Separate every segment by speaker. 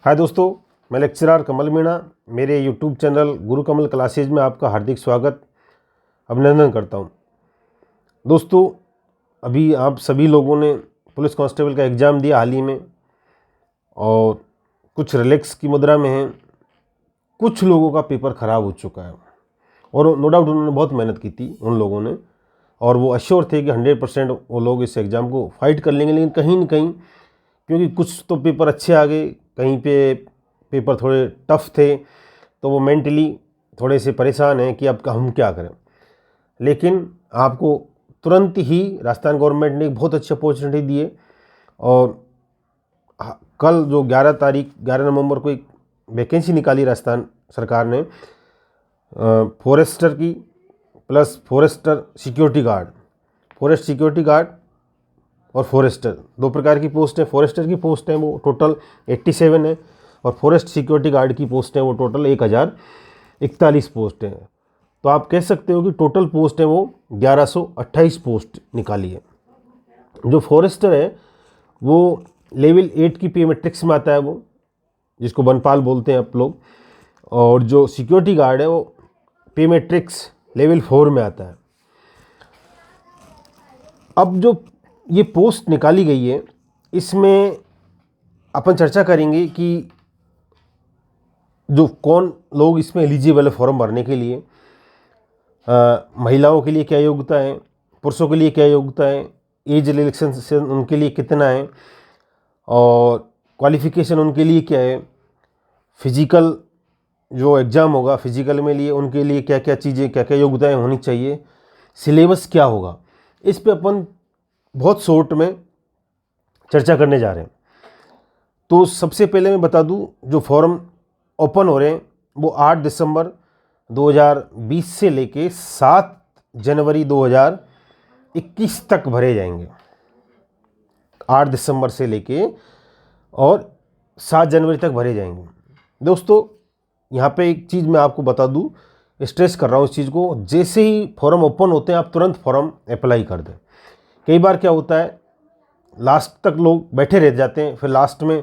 Speaker 1: हाय दोस्तों, मैं लेक्चरर कमल मीणा। मेरे यूट्यूब चैनल गुरु कमल क्लासेज में आपका हार्दिक स्वागत अभिनंदन करता हूं। दोस्तों, अभी आप सभी लोगों ने पुलिस कांस्टेबल का एग्ज़ाम दिया हाल ही में और कुछ रिलैक्स की मुद्रा में हैं। कुछ लोगों का पेपर ख़राब हो चुका है और नो डाउट उन्होंने बहुत मेहनत की थी उन लोगों ने, और वो अश्योर थे कि 100% वो लोग इस एग्ज़ाम को फाइट कर लेंगे। लेकिन कहीं न कहीं क्योंकि कुछ तो पेपर अच्छे आ गए, कहीं पे पेपर थोड़े टफ थे, तो वो मेंटली थोड़े से परेशान हैं कि अब हम क्या करें। लेकिन आपको तुरंत ही राजस्थान गवर्नमेंट ने एक बहुत अच्छी अपॉर्चुनिटी दी है और कल जो 11 नवंबर को एक वैकेंसी निकाली राजस्थान सरकार ने फॉरेस्टर की plus forester security guard, forest security guard और फॉरेस्टर, दो प्रकार की पोस्ट है। फॉरेस्टर की पोस्ट है वो टोटल 87 है और फॉरेस्ट सिक्योरिटी गार्ड की पोस्ट है वो टोटल 1041 पोस्ट है। तो आप कह सकते हो कि टोटल पोस्ट है वो 1128 पोस्ट निकाली है। जो फॉरेस्टर है वो लेवल 8 की पे मैट्रिक्स में आता है, वो जिसको बनपाल बोलते हैं आप लोग, और जो सिक्योरिटी गार्ड है वो पे मैट्रिक्स लेवल 4 में आता है। अब जो ये पोस्ट निकाली गई है इसमें अपन चर्चा करेंगे कि जो कौन लोग इसमें एलिजिबल है फॉर्म भरने के लिए। महिलाओं के लिए क्या योग्यता है, पुरुषों के लिए क्या योग्यता है, एज रिलैक्सेशन उनके लिए कितना है और क्वालिफिकेशन उनके लिए क्या है, फिजिकल जो एग्ज़ाम होगा फिजिकल में लिए उनके लिए क्या क्या चीज़ें क्या क्या योग्यताएं होनी चाहिए, सिलेबस क्या होगा, इस पे अपन बहुत शॉर्ट में चर्चा करने जा रहे हैं। तो सबसे पहले मैं बता दूं, जो फॉर्म ओपन हो रहे हैं वो 8 दिसंबर 2020 से लेके 7 जनवरी 2021 तक भरे जाएंगे। 8 दिसंबर से लेके और 7 जनवरी तक भरे जाएंगे। दोस्तों, यहाँ पे एक चीज़ मैं आपको बता दूं, स्ट्रेस कर रहा हूँ इस चीज़ को, जैसे ही फॉर्म ओपन होते हैं आप तुरंत फॉर्म अप्लाई कर दें। कई बार क्या होता है, लास्ट तक लोग बैठे रह जाते हैं, फिर लास्ट में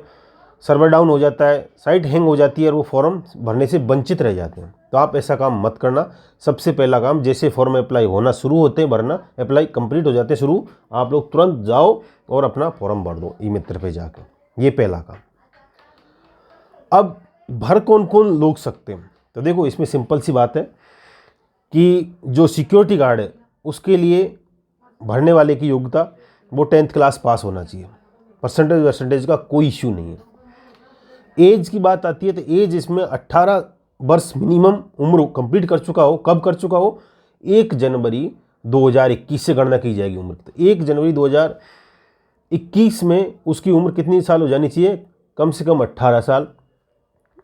Speaker 1: सर्वर डाउन हो जाता है, साइट हैंग हो जाती है और वो फॉर्म भरने से वंचित रह जाते हैं। तो आप ऐसा काम मत करना। सबसे पहला काम, जैसे फॉर्म अप्लाई होना शुरू होते हैं, भरना अप्लाई कंप्लीट हो जाते हैं शुरू, आप लोग तुरंत जाओ और अपना फॉर्म भर दो ई-मित्र पे जाकर। ये पहला काम। अब भर कौन कौन लोग सकते हैं, तो देखो इसमें सिंपल सी बात है कि जो सिक्योरिटी गार्ड है उसके लिए भरने वाले की योग्यता वो 10th क्लास पास होना चाहिए। परसेंटेज का कोई इश्यू नहीं है। एज की बात आती है तो एज इसमें 18 वर्ष मिनिमम उम्र कंप्लीट कर चुका हो। कब कर चुका हो? 1 जनवरी 2021 से गणना की जाएगी उम्र। तो 1 जनवरी 2021 में उसकी उम्र कितनी साल हो जानी चाहिए? कम से कम 18 साल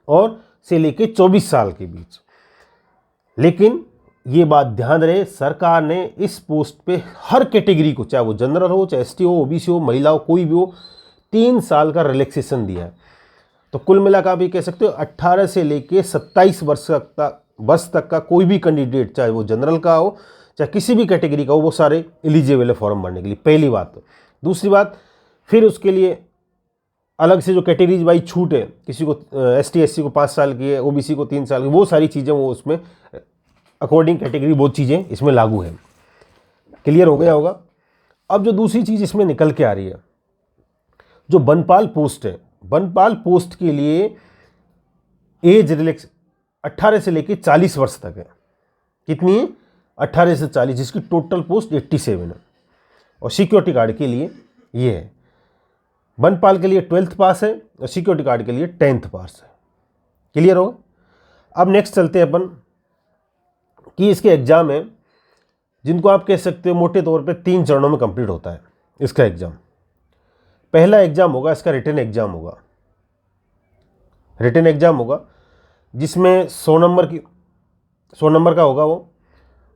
Speaker 1: और से लेके 24 साल के बीच। लेकिन ये बात ध्यान रहे, सरकार ने इस पोस्ट पे हर कैटेगरी को, चाहे वो जनरल हो, चाहे ST हो, OBC हो, महिला हो, कोई भी हो, 3 साल का रिलैक्सेशन दिया है। तो कुल मिलाकर आप ये कह सकते हो 18 से लेके 27 वर्ष तक का कोई भी कैंडिडेट, चाहे वो जनरल का हो चाहे किसी भी कैटेगरी का हो, वो सारे एलिजिबल है फॉर्म भरने के लिए। पहली बात। तो दूसरी बात, फिर उसके लिए अलग से जो कैटेगरीज वाइज छूट है, किसी को ST SC को 5 साल की है, OBC को 3 साल की, वो सारी चीज़ें वो उसमें अकॉर्डिंग कैटेगरी वो चीज़ें इसमें लागू है। क्लियर हो गया होगा। अब जो दूसरी चीज़ इसमें निकल के आ रही है, जो बनपाल पोस्ट है, बनपाल पोस्ट के लिए एज रिलैक्स 18 से लेके 40 वर्ष तक है। कितनी है? 18 से 40, जिसकी टोटल पोस्ट 87 है। और सिक्योरिटी गार्ड के लिए ये है, बनपाल के लिए 12th पास है और सिक्योरिटी गार्ड के लिए 10th पास है। क्लियर होगा। अब नेक्स्ट चलते हैं अपन कि इसके एग्जाम है जिनको आप कह सकते हो मोटे तौर पे 3 चरणों में कंप्लीट होता है इसका एग्जाम। पहला एग्जाम होगा इसका रिटन एग्जाम होगा। रिटन एग्जाम होगा जिसमें 100 नंबर का होगा वो,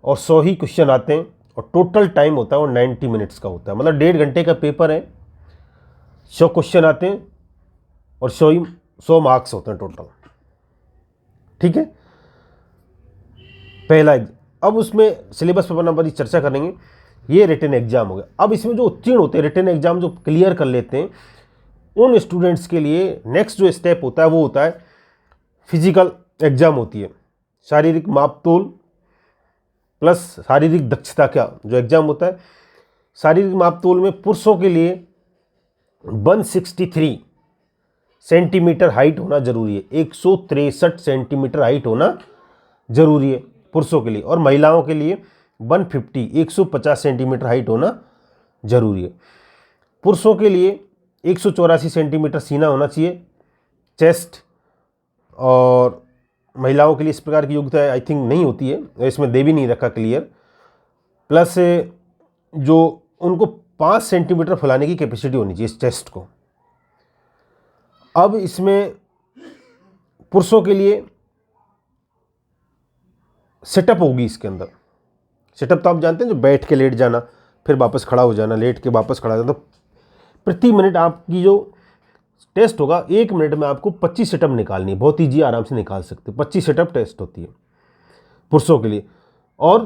Speaker 1: और 100 ही क्वेश्चन आते हैं और टोटल टाइम होता है वो 90 मिनट्स का होता है। मतलब 1.5 घंटे का पेपर है, 100 क्वेश्चन आते हैं और 100 मार्क्स होते हैं टोटल। ठीक है, पहला। अब उसमें सिलेबस पर अपन चर्चा करेंगे। ये रिटन एग्जाम हो गया। अब इसमें जो उत्तीर्ण होते हैं, रिटन एग्जाम जो क्लियर कर लेते हैं, उन स्टूडेंट्स के लिए नेक्स्ट जो स्टेप होता है वो होता है फिजिकल एग्जाम होती है, शारीरिक मापतोल प्लस शारीरिक दक्षता का जो एग्जाम होता है। शारीरिक मापतोल में पुरुषों के लिए 163 सेंटीमीटर हाइट होना जरूरी है, 163 सेंटीमीटर हाइट होना जरूरी है पुरुषों के लिए, और महिलाओं के लिए 150 सेंटीमीटर हाइट होना जरूरी है। पुरुषों के लिए 184 सेंटीमीटर सीना होना चाहिए, चेस्ट, और महिलाओं के लिए इस प्रकार की योग्यता आई थिंक नहीं होती है, इसमें दे भी नहीं रखा क्लियर। प्लस जो उनको 5 सेंटीमीटर फैलाने की कैपेसिटी होनी चाहिए इस चेस्ट को। अब इसमें पुरुषों के लिए सेटअप होगी, इसके अंदर सेटअप तो आप जानते हैं, जो बैठ के लेट जाना फिर वापस खड़ा हो जाना, लेट के वापस खड़ा हो जाना। तो प्रति मिनट आपकी जो टेस्ट होगा, 1 मिनट में आपको 25 सेटअप निकालनी है, बहुत ईजी, आराम से निकाल सकते हैं। 25 सेटअप टेस्ट होती है पुरुषों के लिए। और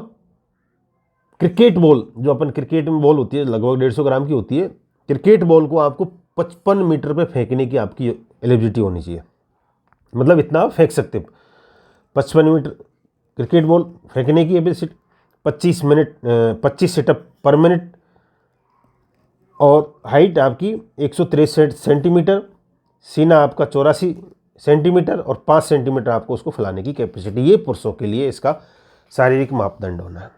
Speaker 1: क्रिकेट बॉल, जो अपन क्रिकेट में बॉल होती है लगभग 150 ग्राम की होती है, क्रिकेट बॉल को आपको 55 मीटर पे फेंकने की आपकी एलिजिबिलिटी होनी चाहिए, मतलब इतना आप फेंक सकते हैं। 55 मीटर क्रिकेट बॉल फेंकने की एबिलिटी, 25 सेटअप पर मिनट, और हाइट आपकी 163 सेंटीमीटर, सीना आपका 84 सेंटीमीटर, और 5 सेंटीमीटर आपको उसको फैलाने की कैपेसिटी। ये पुरुषों के लिए इसका शारीरिक मापदंड होना है।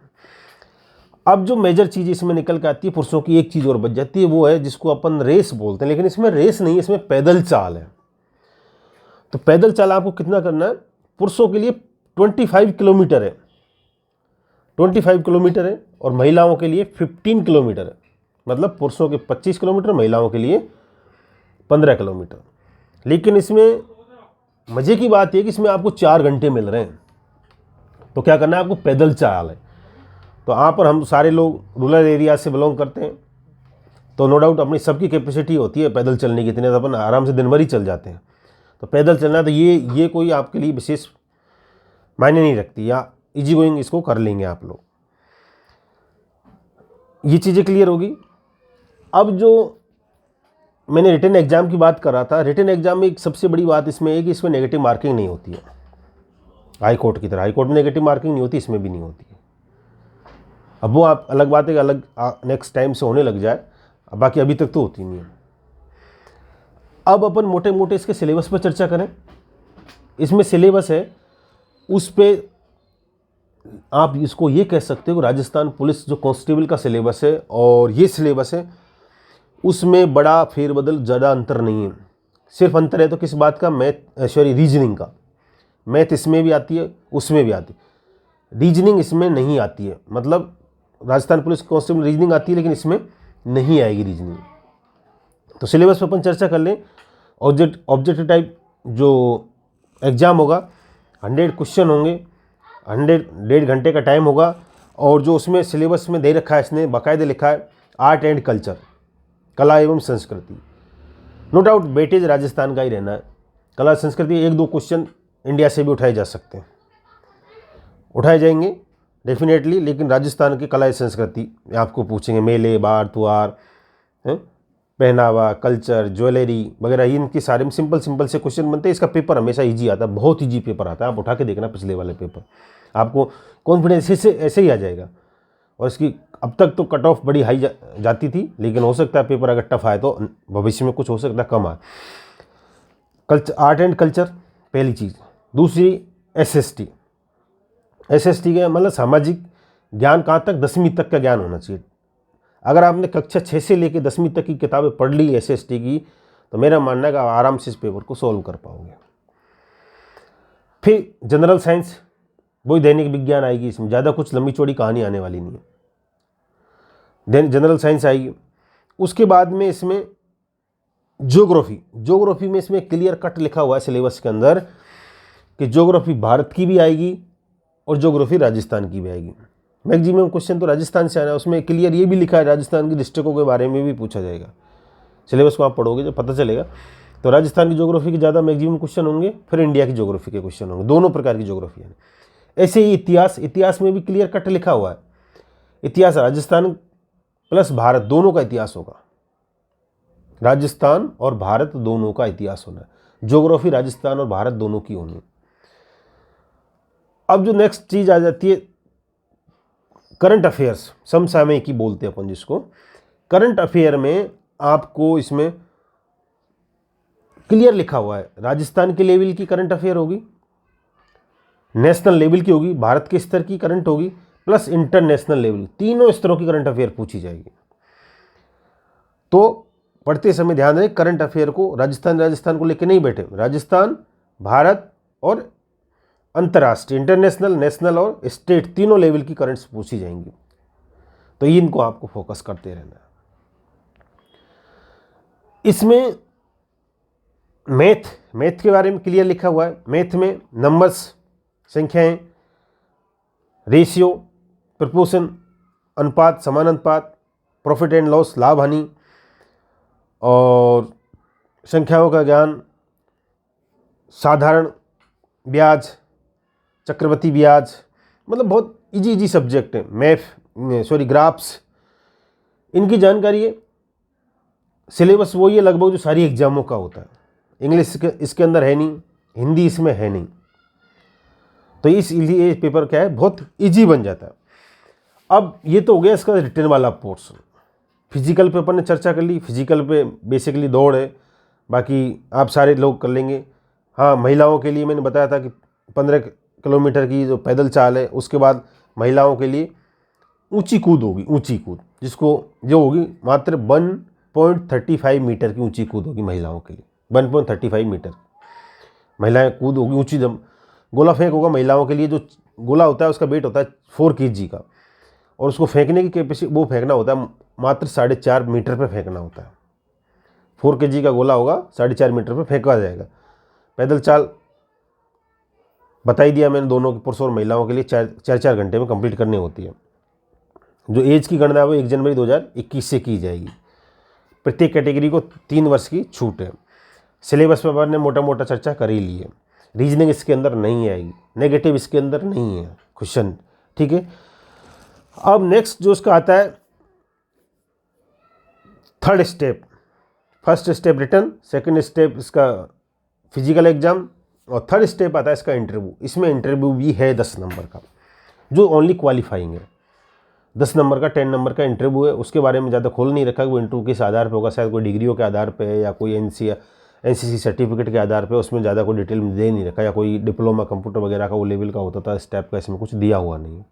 Speaker 1: अब जो मेजर चीज़ इसमें निकल के आती है पुरुषों की, एक चीज़ और बच जाती है, वो है जिसको अपन रेस बोलते हैं, लेकिन इसमें रेस नहीं है, इसमें पैदल चाल है। तो पैदल चाल आपको कितना करना है? पुरुषों के लिए 25 किलोमीटर है, 25 किलोमीटर है, और महिलाओं के लिए 15 किलोमीटर है। मतलब पुरुषों के 25 किलोमीटर, महिलाओं के लिए 15 किलोमीटर। लेकिन इसमें मज़े की बात यह कि इसमें आपको 4 घंटे मिल रहे हैं। तो क्या करना है आपको? पैदल चाल है। तो यहाँ पर हम सारे लोग रूरल एरिया से बिलोंग करते हैं, तो नो डाउट अपनी सबकी कैपेसिटी होती है पैदल चलने की, इतने तो अपन आराम से दिन भर ही चल जाते हैं। तो पैदल चलना, तो ये कोई आपके लिए विशेष मायने नहीं रखती, या इजी गोइंग इसको कर लेंगे आप लोग। ये चीज़ें क्लियर होगी। अब जो मैंने रिटन एग्जाम की बात कर रहा था, रिटन एग्जाम में एक सबसे बड़ी बात इसमें है कि इसमें नेगेटिव मार्किंग नहीं होती है, हाई कोर्ट की तरह। हाई कोर्ट में नेगेटिव मार्किंग नहीं होती, इसमें भी नहीं होती है। अब वो आप अलग बात है कि अलग नेक्स्ट टाइम से होने लग जाए, बाकी अभी तक तो होती नहीं है। अब अपन मोटे मोटे इसके सिलेबस पर चर्चा करें। इसमें सिलेबस है, उस पर आप इसको ये कह सकते हो, राजस्थान पुलिस जो कांस्टेबल का सिलेबस है और ये सिलेबस है, उसमें बड़ा फेरबदल, ज़्यादा अंतर नहीं है। सिर्फ अंतर है तो किस बात का? रीजनिंग का। मैथ इसमें भी आती है, उसमें भी आती है, रीजनिंग इसमें नहीं आती है। मतलब राजस्थान पुलिस कांस्टेबल रीजनिंग आती है, लेकिन इसमें नहीं आएगी रीजनिंग। तो सिलेबस पर अपन चर्चा कर लें। ऑब्जेक्टिव टाइप जो एग्ज़ाम होगा, 100 क्वेश्चन होंगे, 100 घंटे का टाइम होगा, और जो उसमें सिलेबस में दे रखा है, इसने बाकायदे लिखा है आर्ट एंड कल्चर, कला एवं संस्कृति। नो डाउट वेटेज राजस्थान का ही रहना है। कला संस्कृति 1-2 क्वेश्चन इंडिया से भी उठाए जा सकते हैं, उठाए जाएंगे डेफिनेटली, लेकिन राजस्थान की कला संस्कृति आपको पूछेंगे, मेले, बार त्योहार, पहनावा, कल्चर, ज्वेलरी वगैरह, इनके सारे में सिंपल से क्वेश्चन बनते हैं। इसका पेपर हमेशा इजी आता है, बहुत इजी पेपर आता है। आप उठा के देखना पिछले वाले पेपर, आपको कॉन्फिडेंस ऐसे ही आ जाएगा। और इसकी अब तक तो कट ऑफ बड़ी हाई जाती थी, लेकिन हो सकता है पेपर अगर टफ आए तो भविष्य में कुछ हो सकता है कम आए। कल्चर, आर्ट एंड कल्चर पहली चीज़। दूसरी एसएसटी का मतलब सामाजिक ज्ञान, कहाँ तक? 10वीं तक का ज्ञान होना चाहिए। अगर आपने कक्षा 6 से लेकर 10वीं तक की किताबें पढ़ ली एसएसटी की, तो मेरा मानना है कि आप आराम से इस पेपर को सॉल्व कर पाओगे। फिर जनरल साइंस, वही दैनिक विज्ञान आएगी, इसमें ज़्यादा कुछ लंबी चौड़ी कहानी आने वाली नहीं है। जनरल साइंस आएगी। उसके बाद में इसमें ज्योग्राफी में इसमें क्लियर कट लिखा हुआ है सिलेबस के अंदर कि ज्योग्राफी भारत की भी आएगी और ज्योग्राफी राजस्थान की भी आएगी। मैक्सिमम क्वेश्चन तो राजस्थान से आना है। उसमें क्लियर ये भी लिखा है राजस्थान की डिस्ट्रिक्टों के बारे में भी पूछा जाएगा। सिलेबस को आप पढ़ोगे जब पता चलेगा। तो राजस्थान की ज्योग्राफी के ज़्यादा मैक्सिमम क्वेश्चन होंगे, फिर इंडिया की ज्योग्राफी के क्वेश्चन होंगे, दोनों प्रकार की ज्योग्राफी है। ऐसे ही इतिहास में भी क्लियर कट लिखा हुआ है। इतिहास राजस्थान प्लस भारत दोनों का इतिहास होगा। राजस्थान और भारत दोनों का इतिहास होना है। ज्योग्राफी राजस्थान और भारत दोनों की होनी है। अब जो नेक्स्ट चीज आ जाती है करंट अफेयर्स, समसामयिकी बोलते हैं अपन जिसको। करंट अफेयर में आपको इसमें क्लियर लिखा हुआ है, राजस्थान के लेवल की करंट अफेयर होगी, नेशनल लेवल की होगी, भारत के स्तर की करंट होगी, प्लस इंटरनेशनल लेवल, तीनों स्तरों की करंट अफेयर पूछी जाएगी। तो पढ़ते समय ध्यान रहे, करंट अफेयर को राजस्थान को लेकर नहीं बैठे, राजस्थान, भारत और अंतर्राष्ट्रीय, इंटरनेशनल, नेशनल और स्टेट, तीनों लेवल की करंट्स पूछी जाएंगी। तो इनको आपको फोकस करते रहना है। इसमें मैथ के बारे में क्लियर लिखा हुआ है। मैथ में नंबर्स, संख्याएं, रेशियो, प्रपोर्शन, अनुपात, समानुपात, प्रॉफिट एंड लॉस, लाभ हानि, और संख्याओं का ज्ञान, साधारण ब्याज, चक्रवृद्धि ब्याज, मतलब बहुत इजी सब्जेक्ट है। ग्राफ्स, इनकी जानकारी है। सिलेबस वही है लगभग जो सारी एग्जामों का होता है। इंग्लिश इसके अंदर है नहीं, हिंदी इसमें है नहीं, तो इसलिए पेपर क्या है, बहुत इजी बन जाता है। अब ये तो हो गया इसका रिटर्न वाला पोर्शन। फिजिकल पे अपन ने चर्चा कर ली। फिजिकल पे बेसिकली दौड़ है, बाकी आप सारे लोग कर लेंगे। हाँ, महिलाओं के लिए मैंने बताया था कि 15 किलोमीटर की जो पैदल चाल है, उसके बाद महिलाओं के लिए ऊंची कूद होगी, ऊंची कूद जिसको जो होगी मात्र 1.35 मीटर की ऊंची कूद होगी महिलाओं के लिए। 1.35 मीटर महिलाएं कूद होगी ऊंची। जब गोला फेंक होगा महिलाओं के लिए, जो गोला होता है उसका वेट होता है 4 kg का, और उसको फेंकने की कैपेसिटी, वो फेंकना होता है मात्र 4.5 मीटर पे फेंकना होता है। 4 kg का गोला होगा, 4.5 मीटर पे फेंका जाएगा। पैदल चाल बता ही दिया मैंने, दोनों के पुरुष और महिलाओं के लिए 4 घंटे में कंप्लीट करनी होती है। जो एज की गणना है वो 1 जनवरी 2021 से की जाएगी। प्रत्येक कैटेगरी को 3 वर्ष की छूट है। सिलेबस पर ने मोटा मोटा चर्चा कर ही ली है। रीजनिंग इसके अंदर नहीं आएगी, नेगेटिव इसके अंदर नहीं है क्वेश्चन, ठीक है। अब नेक्स्ट जो उसका आता है third step. First step return, second step इसका फिजिकल एग्जाम, और थर्ड स्टेप आता है इसका इंटरव्यू। इसमें इंटरव्यू भी है 10 नंबर का, जो ओनली क्वालिफाइंग है। 10 नंबर का 10 नंबर का इंटरव्यू है। उसके बारे में ज़्यादा खोल नहीं रखा कि वो इंटरव्यू किस आधार पे होगा, शायद कोई डिग्रियों के आधार पे है या कोई एनसीसी सर्टिफिकेट के आधार पे, उसमें ज़्यादा कोई डिटेल दे नहीं रखा, या कोई डिप्लोमा कंप्यूटर वगैरह का वो लेवल का होता था इस टाइप का, इसमें कुछ दिया हुआ नहीं है।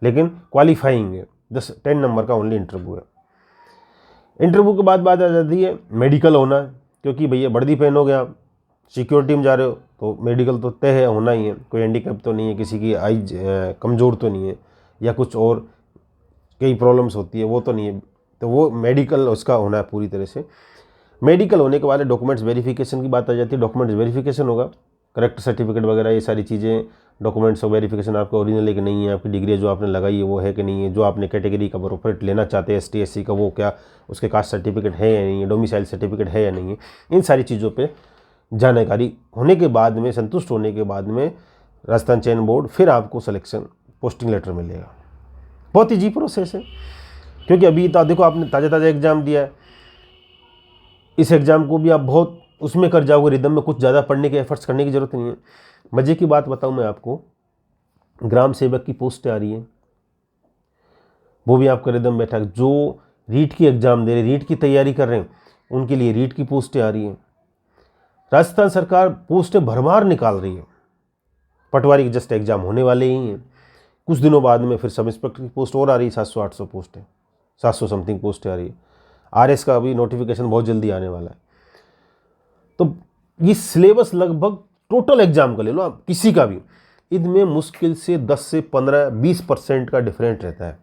Speaker 1: लेकिन क्वालिफाइंग है, 10 नंबर का ओनली इंटरव्यू है। इंटरव्यू के बाद बात आ जाती है मेडिकल होना, क्योंकि भैया वर्दी पहनोगे आप, सिक्योरिटी में जा रहे हो, तो मेडिकल तो तय है, होना ही है। कोई हैंडीकैप तो नहीं है, किसी की आइज कमज़ोर तो नहीं है, या कुछ और कई प्रॉब्लम्स होती है, वो तो नहीं है। तो वो मेडिकल उसका होना है पूरी तरह से। मेडिकल होने के बाद डॉक्यूमेंट्स वेरिफिकेशन की बात आ जाती है। डॉक्यूमेंट्स वेरिफिकेशन होगा, करेक्ट सर्टिफिकेट वगैरह, ये सारी चीज़ें, डॉक्यूमेंट्स ऑफ वेरिफिकेशन, आपका ओरिजिनल है कि नहीं है, आपकी डिग्री जो आपने लगाई है वो है कि नहीं है, जो आपने कैटेगरी का प्रोफिट लेना चाहते हैं ST SC का, वो क्या उसके कास्ट सर्टिफिकेट है या नहीं है, डोमिसाइल सर्टिफिकेट है या नहीं है। इन सारी चीज़ों पर जानकारी होने के बाद में, संतुष्ट होने के बाद में राजस्थान चयन बोर्ड फिर आपको सिलेक्शन पोस्टिंग लेटर मिलेगा। बहुत ईजी प्रोसेस है, क्योंकि अभी तो देखो आपने ताज़ा एग्ज़ाम दिया है, इस एग्ज़ाम को भी आप बहुत उसमें कर जाओगे रिदम में, कुछ ज़्यादा पढ़ने के एफर्ट्स करने की ज़रूरत नहीं है। मज़े की बात बताऊं मैं आपको, ग्राम सेवक की पोस्ट आ रही है, वो भी आपका रिदम बैठा है। जो रीट की एग्ज़ाम दे रहे, रीट की तैयारी कर रहे हैं, उनके लिए रीट की पोस्टें आ रही हैं। राजस्थान सरकार पोस्टें भरमार निकाल रही है। पटवारी के जस्ट एग्ज़ाम होने वाले ही हैं, कुछ दिनों बाद में फिर सब इंस्पेक्टर की पोस्ट और आ रही है, 700-800 पोस्टें, 700 समथिंग पोस्टें आ रही है। RS का भी नोटिफिकेशन बहुत जल्दी आने वाला है। तो ये सिलेबस लगभग टोटल एग्जाम का ले लो आप, किसी का भी, इनमें मुश्किल से 10 से 15-20% का डिफरेंट रहता है।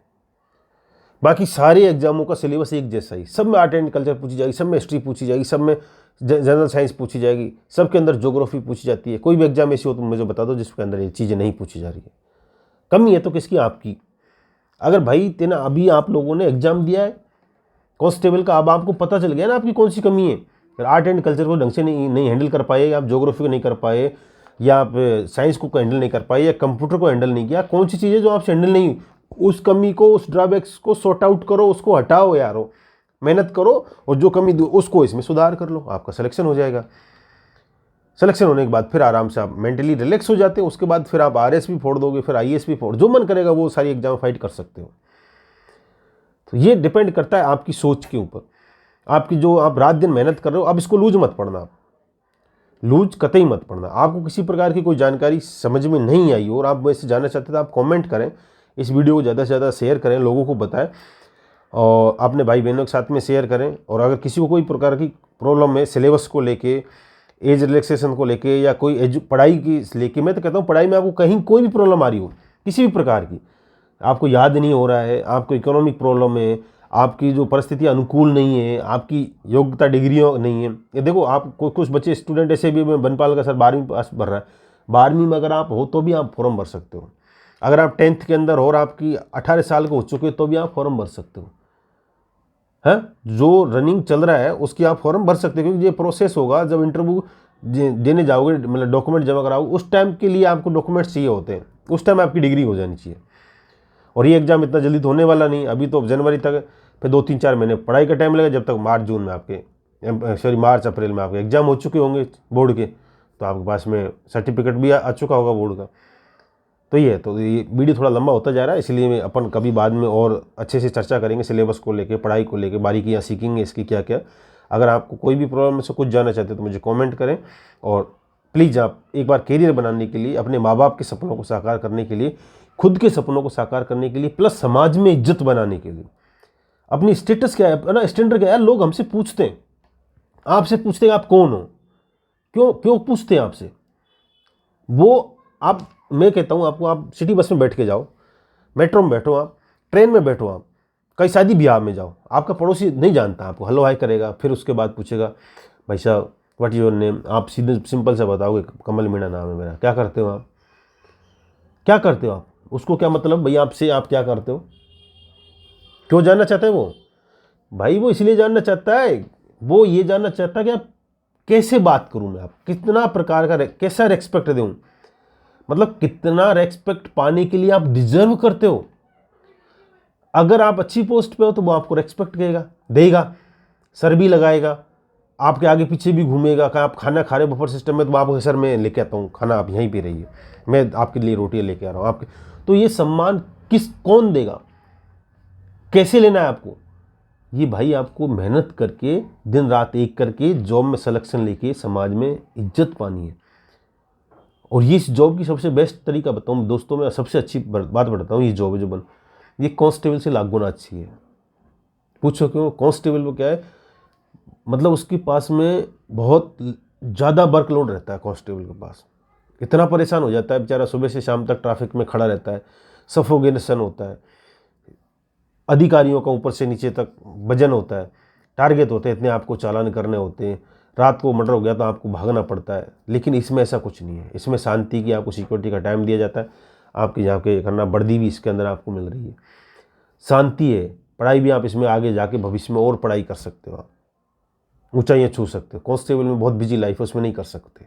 Speaker 1: बाकी सारे एग्जामों का सिलेबस एक जैसा ही, सब में आर्ट एंड कल्चर पूछी जाएगी, सब में हिस्ट्री पूछी जाएगी, सब में जनरल साइंस पूछी जाएगी, सबके अंदर ज्योग्राफी पूछी जाती है। कोई भी एग्जाम ऐसी हो तो मुझे बता दो जिसके अंदर ये चीज़ें नहीं पूछी जा रही है। कमी है तो किसकी? आपकी। अगर भाई तेना अभी आप लोगों ने एग्जाम दिया है कांस्टेबल का, अब आपको पता चल गया ना आपकी कौन सी कमी है। अगर आर्ट एंड कल्चर को ढंग से नहीं हैंडल कर पाए, या आप ज्योग्राफी को नहीं कर पाए, या आप साइंस को हैंडल नहीं कर पाए, या कंप्यूटर को हैंडल नहीं किया, कौन सी चीज़ें जो आपसे हैंडल नहीं, उस कमी को, उस ड्रॉबैक्स को सॉर्ट आउट करो, उसको हटाओ यारो। मेहनत करो और जो कमी उसको इसमें सुधार कर लो, आपका सिलेक्शन हो जाएगा। सिलेक्शन होने के बाद फिर आराम से आप मेंटली रिलैक्स हो जाते हो। उसके बाद फिर आप आरएस भी फोड़ दोगे, फिर आईएएस भी फोड़, जो मन करेगा वो सारी एग्जाम फाइट कर सकते हो। तो ये डिपेंड करता है आपकी सोच के ऊपर, आपकी जो आप रात दिन मेहनत कर रहे हो। अब इसको लूज मत पढ़ना, आप लूज कतई मत पढ़ना। आपको किसी प्रकार की कोई जानकारी समझ में नहीं आई और आप वैसे जानना चाहते तो आप कमेंट करें, इस वीडियो को ज़्यादा से ज़्यादा शेयर करें, लोगों को बताएं और अपने भाई बहनों के साथ में शेयर करें। और अगर किसी को कोई प्रकार की प्रॉब्लम है सिलेबस को लेके, एज रिलैक्सेशन को लेके या कोई पढ़ाई की लेके, मैं तो कहता हूँ पढ़ाई में आपको कहीं कोई भी प्रॉब्लम आ रही हो, किसी भी प्रकार की, आपको याद नहीं हो रहा है, आपको इकोनॉमिक प्रॉब्लम है, आपकी जो परिस्थिति अनुकूल नहीं है, आपकी योग्यता डिग्रियों नहीं है। ये देखो, आप कुछ बच्चे स्टूडेंट ऐसे भी, बनपाल का सर 12वीं पास भर रहा है, 12वीं में अगर आप हो तो भी आप फॉर्म भर सकते हो। अगर आप 10th के अंदर हो और आपकी 18 साल के हो चुके तो भी आप फॉर्म भर सकते हो। है जो रनिंग चल रहा है उसकी आप फॉर्म भर सकते हो, क्योंकि ये प्रोसेस होगा जब इंटरव्यू देने जाओगे, मतलब डॉक्यूमेंट जमा कराओगे, उस टाइम के लिए आपको डॉक्यूमेंट्स चाहिए होते हैं, उस टाइम आपकी डिग्री हो जानी चाहिए। और ये एग्ज़ाम इतना जल्दी तो होने वाला नहीं, अभी तो जनवरी तक, फिर 2-3-4 महीने पढ़ाई का टाइम लगेगा, जब तक मार्च-जून में आपके मार्च अप्रैल में आपके एग्ज़ाम हो चुके होंगे बोर्ड के, तो आपके पास में सर्टिफिकेट भी आ चुका होगा बोर्ड का। तो ये वीडियो थोड़ा लंबा होता जा रहा है, इसलिए मैं अपन कभी बाद में और अच्छे से चर्चा करेंगे सिलेबस को लेके, पढ़ाई को लेके, बारीकियाँ सीखेंगे इसकी क्या क्या। अगर आपको कोई भी प्रॉब्लम में से कुछ जानना चाहते हो तो मुझे कमेंट करें। और प्लीज़ आप एक बार कैरियर बनाने के लिए, अपने माँ बाप के सपनों को साकार करने के लिए, खुद के सपनों को साकार करने के लिए, प्लस समाज में इज्जत बनाने के लिए, अपनी स्टेटस क्या है ना, स्टैंडर्ड क्या है, लोग हमसे पूछते हैं, आपसे पूछते हैं आप कौन हो, क्यों क्यों पूछते हैं आपसे, वो आप, मैं कहता हूँ आपको, आप सिटी बस में बैठ के जाओ, मेट्रो में बैठो, आप ट्रेन में बैठो, आप कहीं शादी ब्याह में जाओ, आपका पड़ोसी नहीं जानता आपको, हेलो हाय करेगा, फिर उसके बाद पूछेगा भाई साहब व्हाट इज योर नेम, आप सीधे सिंपल से बताओगे कमल मीणा नाम है मेरा, क्या करते हो आप, क्या करते हो आप, उसको क्या मतलब भैया आपसे, आप क्या करते हो, क्यों जानना चाहते हैं वो भाई, वो इसलिए जानना चाहता है, वो ये जानना चाहता है कि आप कैसे बात करूं मैं, आप कितना प्रकार का कैसा रेस्पेक्ट दूं, मतलब कितना रेस्पेक्ट पाने के लिए आप डिजर्व करते हो। अगर आप अच्छी पोस्ट पे हो तो वो आपको रेस्पेक्ट देगा, सर भी लगाएगा, आपके आगे पीछे भी घूमेगा, कि आप खाना खा रहे हो बफर सिस्टम में तो आपको सर मैं लेके आता हूँ खाना, आप यहीं पे रहिए, मैं आपके लिए रोटियाँ लेके आ रहा हूँ आपके, तो ये सम्मान कौन देगा, कैसे लेना है आपको, ये भाई आपको मेहनत करके दिन रात एक करके जॉब में सिलेक्शन लेके समाज में इज्जत पानी है। और ये इस जॉब की सबसे बेस्ट तरीका बताऊँ दोस्तों, मैं सबसे अच्छी बात बताता हूँ, ये जॉब है जो ये कांस्टेबल से लाख गुना अच्छी है। पूछो क्यों, कांस्टेबल वो क्या है, मतलब उसके पास में बहुत ज़्यादा वर्कलोड रहता है, कांस्टेबल के पास इतना परेशान हो जाता है बेचारा, सुबह से शाम तक ट्रैफिक में खड़ा रहता है, सफोकेशन होता है, अधिकारियों का ऊपर से नीचे तक वजन होता है, टारगेट होते हैं, इतने आपको चालान करने होते हैं, रात को मर्डर हो गया तो आपको भागना पड़ता है। लेकिन इसमें ऐसा कुछ नहीं है, इसमें शांति की, आपको सिक्योरिटी का टाइम दिया जाता है, आपके यहाँ के करना वर्दी भी इसके अंदर आपको मिल रही है, शांति है, पढ़ाई भी आप इसमें आगे जाके भविष्य में और पढ़ाई कर सकते हो, आप ऊंचाइयाँ छू सकते हो। कांस्टेबल में बहुत बिजी लाइफ है, उसमें नहीं कर सकते।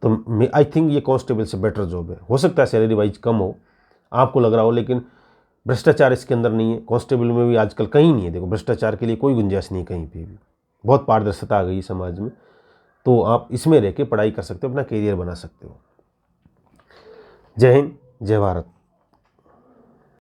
Speaker 1: तो आई थिंक ये कांस्टेबल से बेटर जॉब है। हो सकता है सैलरी वाइज कम हो, आपको लग रहा हो, लेकिन भ्रष्टाचार इसके अंदर नहीं है। कांस्टेबल में भी आजकल कहीं नहीं है, देखो भ्रष्टाचार के लिए कोई गुंजाइश नहीं कहीं पे भी, बहुत पारदर्शिता आ गई समाज में। तो आप इसमें रह के पढ़ाई कर सकते हो, अपना करियर बना सकते हो। जय हिंद, जय भारत।